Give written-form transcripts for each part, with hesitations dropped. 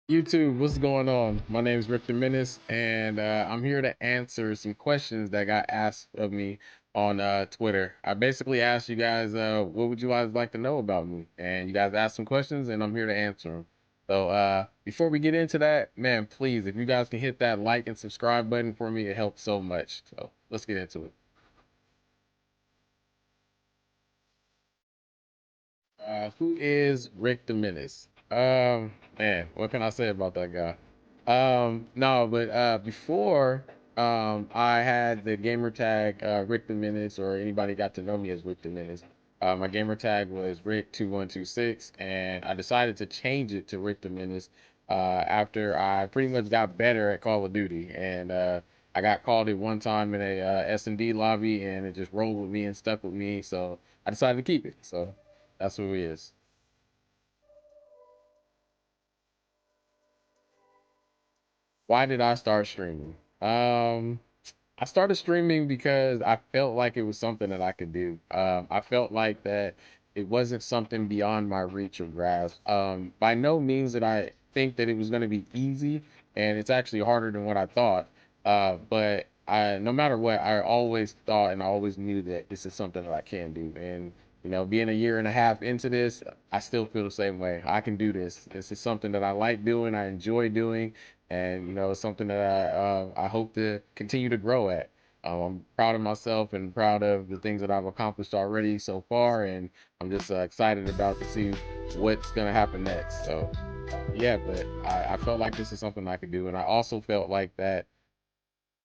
YouTube, what's going on? My name is Rick the Menace, and I'm here to answer some questions that got asked of me on Twitter. I basically asked you guys, what would you guys like to know about me? And you guys asked some questions, and I'm here to answer them. So before we get into that, man, please, if you guys can hit that like and subscribe button for me, it helps so much. So let's get into it. Who is Rick the Menace? Man, what can I say about that guy? No, but before I had the gamer tag Rick the Menace, or anybody got to know me as Rick the Menace. My gamer tag was Rick2126, and I decided to change it to Rick the Menace after I pretty much got better at Call of Duty, and I got called it one time in a S&D lobby, and it just rolled with me and stuck with me, so I decided to keep it. So. That's who he is. Why did I start streaming? I started streaming because I felt like it was something that I could do. I felt like that it wasn't something beyond my reach or grasp. By no means did I think that it was going to be easy, and it's actually harder than what I thought. But no matter what, I always thought and I always knew that this is something that I can do. And being a year and a half into this, I still feel the same way. I can do this. This is something that I like doing. I enjoy doing, and it's something that I hope to continue to grow at. I'm proud of myself and proud of the things that I've accomplished already so far, and I'm just excited about to see what's gonna happen next. So yeah, but I felt like this is something I could do, and I also felt like that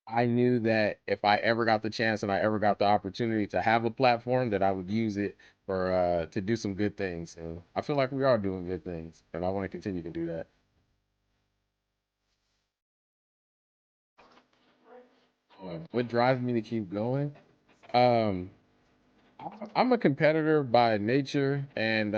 I knew that if I ever got the chance and I ever got the opportunity to have a platform, that I would use it for to do some good things. And I feel like we are doing good things, and I want to continue to do that. What drives me to keep going? Um, I'm a competitor by nature, and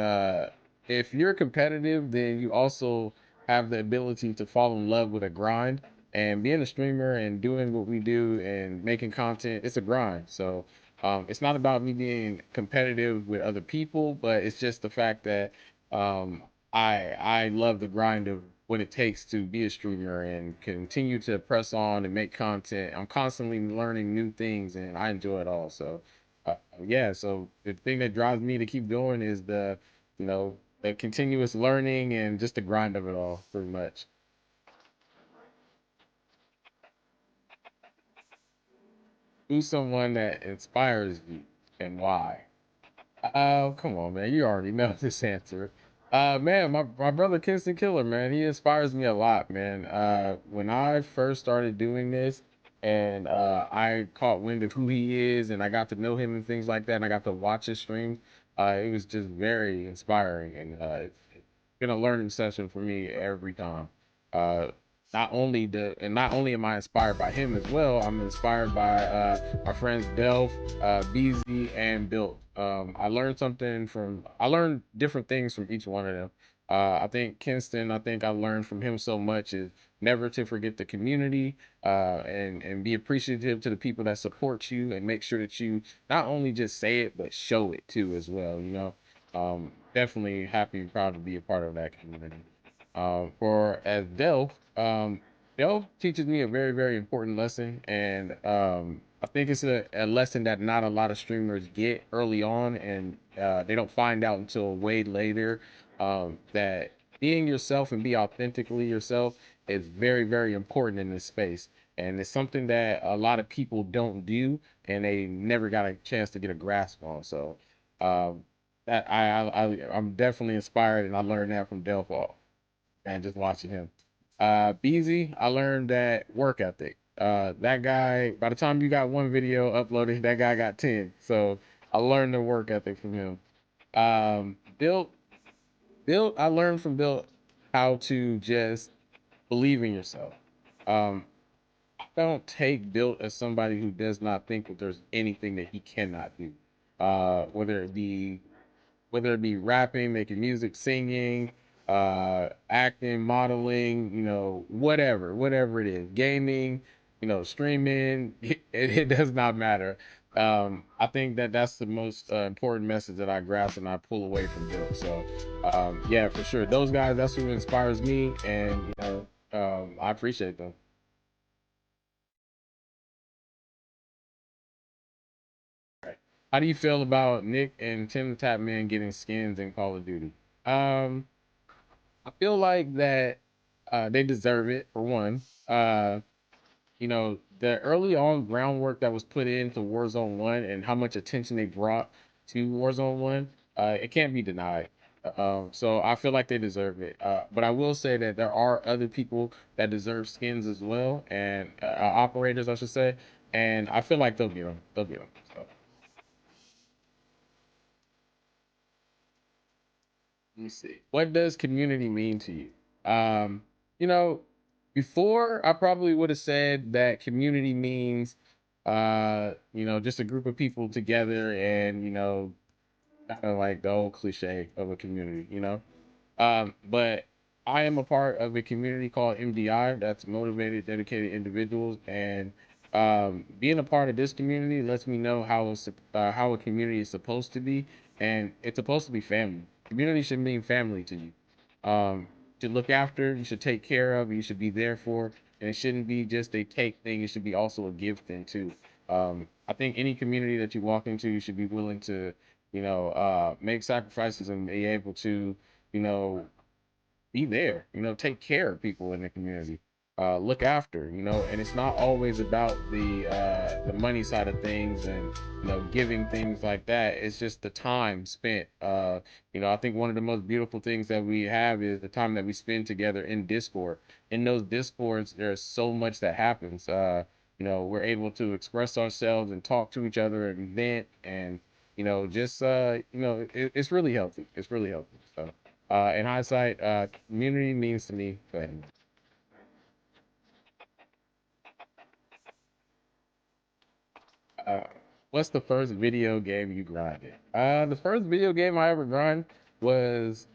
if you're competitive, then you also have the ability to fall in love with a grind. And being a streamer and doing what we do and making content, it's a grind. So it's not about me being competitive with other people, but it's just the fact that um, I love the grind of what it takes to be a streamer and continue to press on and make content. I'm constantly learning new things, and I enjoy it all. So. Yeah, so the thing that drives me to keep going is you know, the continuous learning and just the grind of it all, pretty much. Who's someone that inspires you and why? Oh, come on, man. You already know this answer. Man, my brother Kingston Killer, man, he inspires me a lot, man. When I first started doing this and I caught wind of who he is and I got to know him and things like that, and I got to watch his streams, it was just very inspiring, and it's been a learning session for me every time. Uh, not only am I inspired by him as well, I'm inspired by my friends Delph, BZ, and Built. I learned different things from each one of them. I think Kinston, I think I learned from him so much is never to forget the community, and be appreciative to the people that support you, and make sure that you not only just say it but show it too as well. Definitely happy and proud to be a part of that community. For as Delph teaches me a very, very important lesson, and I think it's a lesson that not a lot of streamers get early on, and they don't find out until way later. That being yourself and be authentically yourself is very, very important in this space, and it's something that a lot of people don't do, and they never got a chance to get a grasp on. So, um, that I'm definitely inspired, and I learned that from Delph and just watching him. BZ, I learned that work ethic. That guy, by the time you got one video uploaded, that guy got 10. So I learned the work ethic from him. Built, I learned from Built how to just believe in yourself. Um, I don't take Built as somebody who does not think that there's anything that he cannot do. Whether it be rapping, making music, singing, acting, modeling, whatever it is, gaming, streaming, it does not matter. I think that that's the most important message that I grasp and I pull away from them. So, yeah, for sure, those guys, that's who inspires me, and I appreciate them. How do you feel about Nick and Tim the Tatman getting skins in Call of Duty? Um, I feel like that they deserve it for one. The early on groundwork that was put into Warzone 1 and how much attention they brought to Warzone 1, it can't be denied. So I feel like they deserve it. But I will say that there are other people that deserve skins as well, and operators, I should say. And I feel like they'll get them. They'll get them. So let me see. What does community mean to you? Um, you know, Before I probably would have said that community means, just a group of people together and, kind of like the old cliche of a community. But I am a part of a community called MDI. That's motivated, dedicated individuals, and being a part of this community lets me know how a community is supposed to be, and it's supposed to be family. Community should mean family to you. To look after, you should take care of, you should be there for, and it shouldn't be just a take thing. It should be also a give thing too. I think any community that you walk into, you should be willing to, make sacrifices and be able to you know, be there, take care of people in the community, look after, and it's not always about the money side of things and giving things like that. It's just the time spent. I think one of the most beautiful things that we have is the time that we spend together in Discord. In those Discords, there's so much that happens. We're able to express ourselves and talk to each other and vent and it's really healthy. It's really healthy. So. In hindsight, community means to me. Go ahead. Uh, what's the first video game you grinded? The first video game I ever grinded was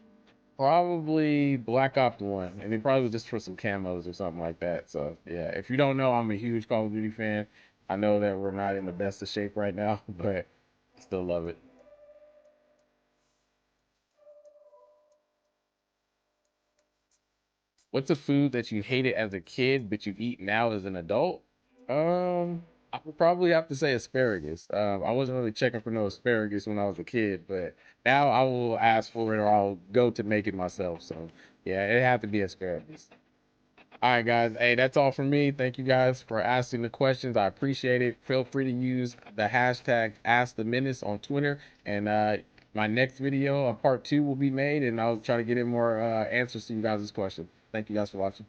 probably Black Ops 1, and it probably was just for some camos or something like that. So yeah, if you don't know, I'm a huge Call of Duty fan. I know that we're not in the best of shape right now, but I still love it. What's a food that you hated as a kid but you eat now as an adult? I would probably have to say asparagus. I wasn't really checking for no asparagus when I was a kid, but now I will ask for it or I'll go to make it myself. So yeah, it had to be asparagus. All right, guys. Hey, that's all from me. Thank you guys for asking the questions. I appreciate it. Feel free to use the hashtag #AskTheMenace on Twitter, and my next video, part two, will be made, and I'll try to get in more answers to you guys' questions. Thank you guys for watching.